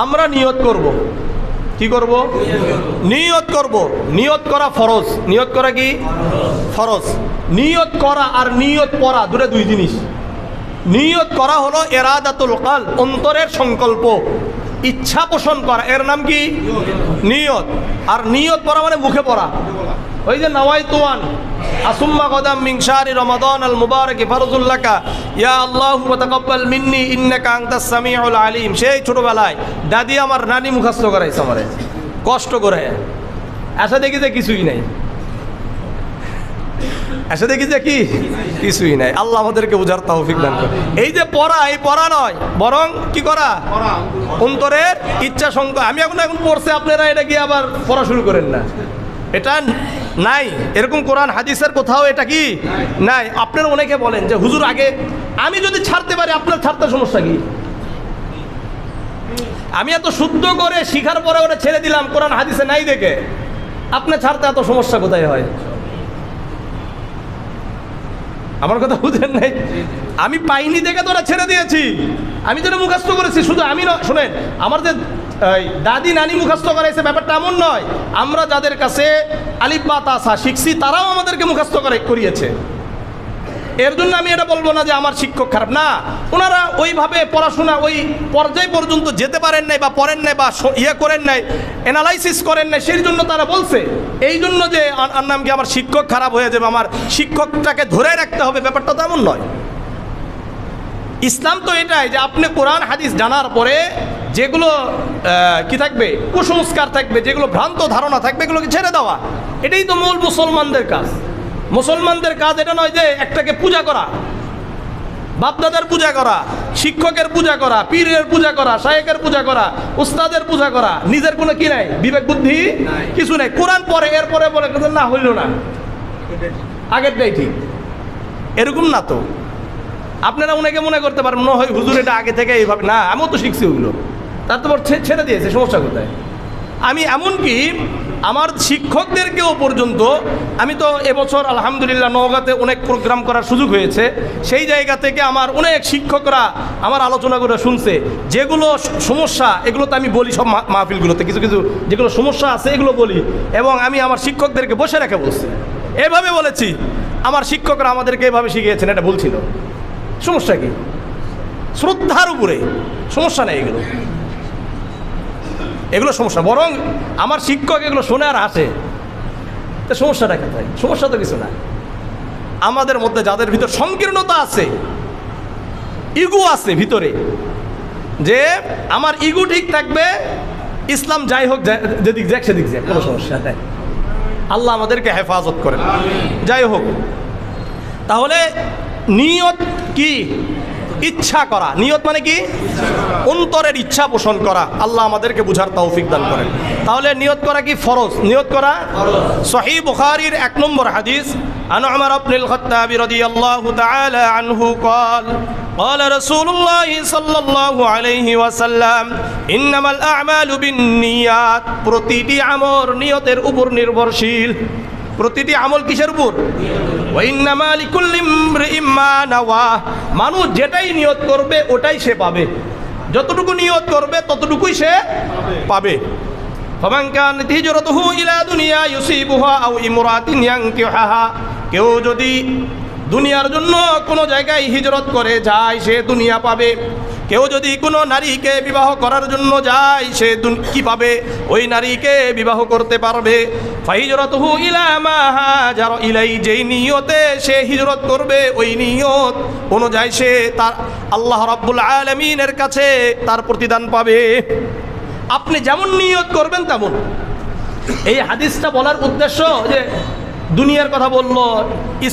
আমরা নিয়ত করব। কি করব? নিয়ত করব। নিয়ত করা ফরজ। নিয়ত করা কি ফরজ? নিয়ত করা আর নিয়ত পড়া দুই জিনিস। নিয়ত করা হলো ইরাদাতুল কলব, অন্তরের সংকল্প, ইচ্ছা পোষণ করা, এর নাম কি নিয়ত। আর নিয়ত পড়া মানে মুখে পড়া। ওই যে নাওয়াইতুয়ান আসুম্মা কদাম মিন শাহরি রমাদান আল মুবারক ফারজুল লাকা ইয়া আল্লাহু ওয়া তাকাব্বাল মিন্নি ইন্নাকা আনতাস সামিউল আলিম। সেই ছোটবেলায় দাদি আমার নানি মুখস্থ করাইছে আমারে কষ্ট করে। আশা দেখি যে কিছুই নাই, আশা দেখি যে কি কিছুই নাই। আল্লাহ আমাদেরকে বুঝার তৌফিক দান করে। এই যে পড়া, এই পড়া নয়, বরং কি করা? অন্তরের ইচ্ছা সংকল্প। আমি এখন পড়ছে, আপনারা এটা গিয়ে আবার পড়া শুরু করেন না, এটা নাই। এরকম কোরআন হাদিসের কোথাও এটা কি নাই। আপনারা অনেকে বলেন যে হুজুর আগে আমি যদি ছাড়তে পারি, আপনার ছাড়তে সমস্যা কি? আমি এত শুদ্ধ করে শিখার পরে ওটা ছেড়ে দিলাম কোরআন হাদিসে নাই দেখে, আপনার ছাড়তে এত সমস্যা কোথায় হয়? আমার কথা বুঝেন নাই? আমি পাইনি দেখে তো ওরা ছেড়ে দিয়েছি। আমি যেটা মুখস্থ করেছি, শুধু আমি না, শোনেন, আমার যে দাদি নানি মুখস্থ করাইছে ব্যাপারটা এমন নয়। আমরা যাদের কাছে আলিফ বা তাসা শিখছি তারাও আমাদেরকে মুখস্থ করিয়েছে। এর জন্য আমি এটা বলবো না যে আমার শিক্ষক খারাপ, না। ওনারা ওইভাবে পড়াশোনা ওই পর্যায় পর্যন্ত যেতে পারেন নাই, বা পড়েন নাই, বা করেন নাই, অ্যানালাইসিস করেন নাই, সেই জন্য তারা বলছে। এই জন্য যে আর নাম কি আমার শিক্ষক খারাপ হয়ে যাবে, আমার শিক্ষকটাকে ধরে রাখতে হবে, ব্যাপারটা তো এমন নয়। ইসলাম তো এটাই যে আপনি কোরআন হাদিস জানার পরে যেগুলো কি থাকবে, কুসংস্কার থাকবে, যেগুলো ভ্রান্ত ধারণা থাকবে, এগুলোকে ছেড়ে দেওয়া। এটাই তো মূল মুসলমানদের কাজ। মুসলমানদের কাজ এটা নয় যে একটাকে পূজা করা, বাপদাদার পূজা করা, শিক্ষকের পূজা করা, পীরের পূজা করা, শায়েখের পূজা করা, উস্তাদের পূজা করা। নিজের কোনো কি নাই, বিবেক বুদ্ধি কিছু নাই। কোরআন পরে এরপরে বলে না হইল না, আগেরটাই ঠিক, এরকম না তো। আপনারা অনেকে মনে করতে পারেন মনে হয় হুজুর এটা আগে থেকে এইভাবে, না, আমিও তো শিখছি ওগুলো, তারপর ছেড়ে দিয়েছে, সমস্যা কোথায়? আমি এমনকি আমার শিক্ষকদেরকেও পর্যন্ত, আমি তো এবছর আলহামদুলিল্লাহ নওগাঁতে অনেক প্রোগ্রাম করার সুযোগ হয়েছে, সেই জায়গা থেকে আমার অনেক শিক্ষকরা আমার আলোচনাগুলো শুনছে। যেগুলো সমস্যা এগুলো তো আমি বলি সব মাহফিলগুলোতে, কিছু কিছু যেগুলো সমস্যা আছে এগুলো বলি, এবং আমি আমার শিক্ষকদেরকে বসে রেখে বলছি, এভাবে বলেছি আমার শিক্ষকরা আমাদেরকে এভাবে শিখিয়েছেন, এটা ভুল ছিল। সমস্যা কি? শ্রদ্ধার উপরে সমস্যা নেই, এগুলো সমস্যা। বরং আমার শিক্ষক এগুলো শোনে আর হাসে, তো সমস্যাটা কোথায়? সমস্যা তো কিছু না। আমাদের মধ্যে যাদের ভিতর সংকীর্ণতা আছে, ইগো আছে ভিতরে, যে আমার ইগো ঠিক থাকবে, ইসলাম যাই হোক, যেদিক যাক সেদিক যাক, কোনো সমস্যা নেই। আল্লাহ আমাদেরকে হেফাজত করেন। যাই হোক, তাহলে নিয়ত কি? ইচ্ছা করা। নিয়ত মানে কি? অন্তরের ইচ্ছা পোষণ করা। আল্লাহ আমাদেরকে বুঝার তৌফিক দান করেন। তাহলে নিয়ত করা কি ফরজ? নিয়ত করা সহিহ বুখারীর 1 নম্বর হাদিস, আন উমর ইবনুল খাত্তাব রাদিয়াল্লাহু তাআলা আনহু قال قال رسول الله صلى الله عليه وسلم انما الاعمال بالنيات। প্রতিটি আমল নিয়তের উপর নির্ভরশীল। প্রতিটি আমল কিসের উপর? ওয়াইন্নামা লিকুল্লি ইমরিইম মা নাওয়া। মানুষ যেটাই নিয়ত করবে ওটাই সে পাবে। যতটুকু নিয়ত করবে ততটুকুই সে পাবে। ফামান কানাত হিজরাতুহু ইলা দুনিয়া ইউসিবুহা আও ইমরাতিন ইয়ানকিহুহা। কেউ যদি দুনিয়ার জন্য কোনো জায়গায় হিজরত করে যায়, সে দুনিয়া পাবে। কেউ যদি কোনো নারীকে বিবাহ করার জন্য যায়, সে কি পাবে? ওই নারীকে বিবাহ করতে পারবে। ফাহিজরাতুহু ইলা মা হাজারা ইলাই। যেই নিয়তে সে হিজরত করবে, ওই নিয়ত অনুযায়ী সে তার আল্লাহ রাব্বুল আলামিনের কাছে তার প্রতিদান পাবে। আপনি যেমন নিয়ত করবেন তেমন। এই হাদিসটা বলার উদ্দেশ্য যে দুনিয়ার কথা বলল,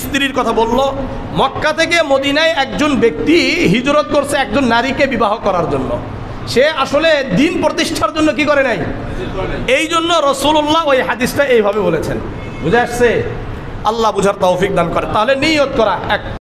স্ত্রীর কথা বলল। মক্কা থেকে মদিনায় একজন ব্যক্তি হিজরত করছে একজন নারীকে বিবাহ করার জন্য। সে আসলে দিন প্রতিষ্ঠার জন্য কি করে নাই। এই জন্য রাসূলুল্লাহ ওই হাদিসটা এইভাবে বলেছেন। বুঝে আসছে? আল্লাহ বুঝার তৌফিক দান করে। তাহলে নিয়ত করা এক